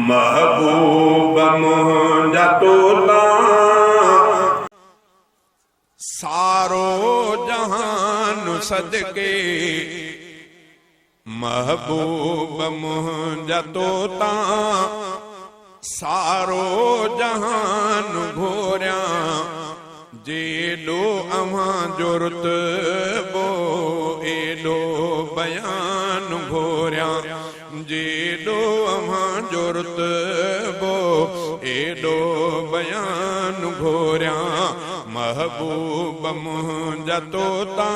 महबूब मुंहिंजा तोता सारो जहान सदके महबूब मुंहिंजा तोता सारो जहान घोरिया जेॾो अव्हां जो रुतबो एॾो बयान घोरिया जेॾो अव्हां जो रुतबो एॾो बयान घोरिया महबूब मुंहिंजा तोता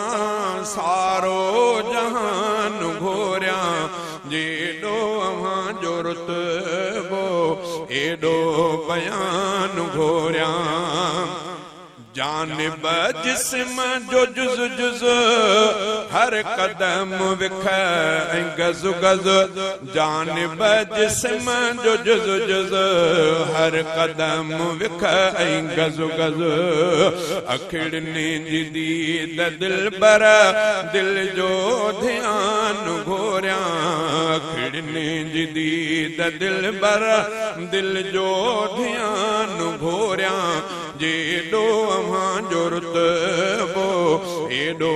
सारो जहान घोरिया जेॾो अव्हां जो रुतबो एॾो बयान घोरिया जानिब जिस्म जो जुज़ जुज़ हर कदम विख ऐं गज़ गज़ जानिब जिस्म जो जुज़ जुज़ हर कदम विख ऐं गज़ गज़ अखिड़नी जी दीद दिलबर दिल जो ध्यान घोरिया अखिड़नी जी दीद दिलबर दिल जो ध्यान घोरिया जेॾो अव्हां जो रुतबो एॾो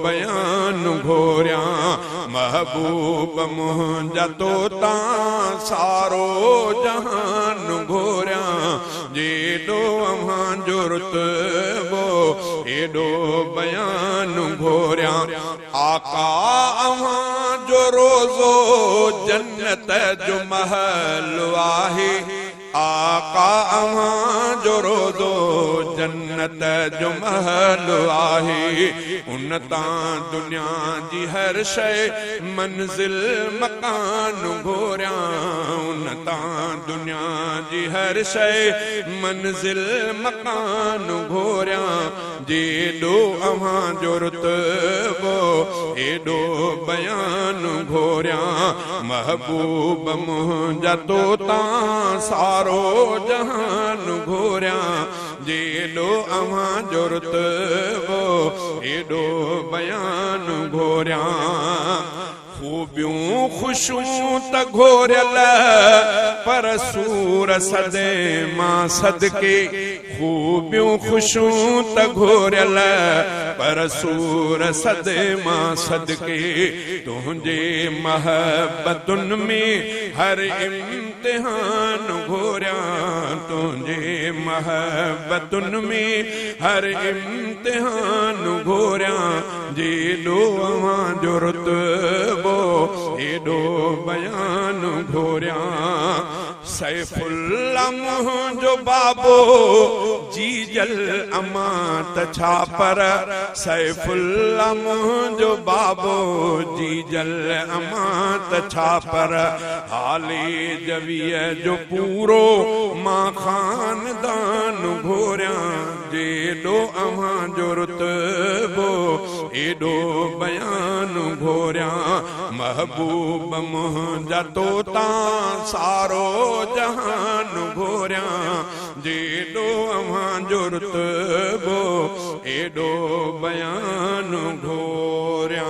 बयान घोरिया महबूब मुंहिंजा तोता सारो जहान घोरिया जेॾो अव्हां जो रुतबो एॾो बयान घोरिया आका अव्हां जो रोज़ो जन्नत जो महल आहे आका अव्हां जो रोज़ो जन्नत जो महल आहे उन तां दुनिया जी हर शइ मंज़िल मकान घोरिया उन तां दुनिया जी हर शइ मंज़िल मकान घोरिया जेॾो अव्हां जो रुतबो एॾो बयान घोरिया महबूब मुंहिंजा तोता सारो जहान घोरिया जेॾो अव्हां जो रुतबो एॾो बयान घोरिया खूबियूं ख़ुशियूं त घोरियल पर सूर सदे मां सदके खूबियूं ख़ुशियूं त घोरियल पर सूर सदे मां सदके तुंहिंजे महबतुनि में हर इम्तिहान घोरिया तुंहिंजे महबतुनि में हर इम्तिहान घोरिया जेॾो अव्हां जो रुतबो एॾो बयान घोरिया सैफुल्लाह मुंहिंजो बाबो जीजल अमां त छा पर सैफुल्लाह मुंहिंजो बाबो जीजल अमां त छा पर हाली जवीअ जो पूरो मां खानदान घोरिया जेॾो अव्हां जो रुतबो एॾो बयान घोरिया महबूब मुंहिंजा तोता सारो जहान घोरिया जेॾो अव्हां जो रुतबो एॾो बयान घोरिया।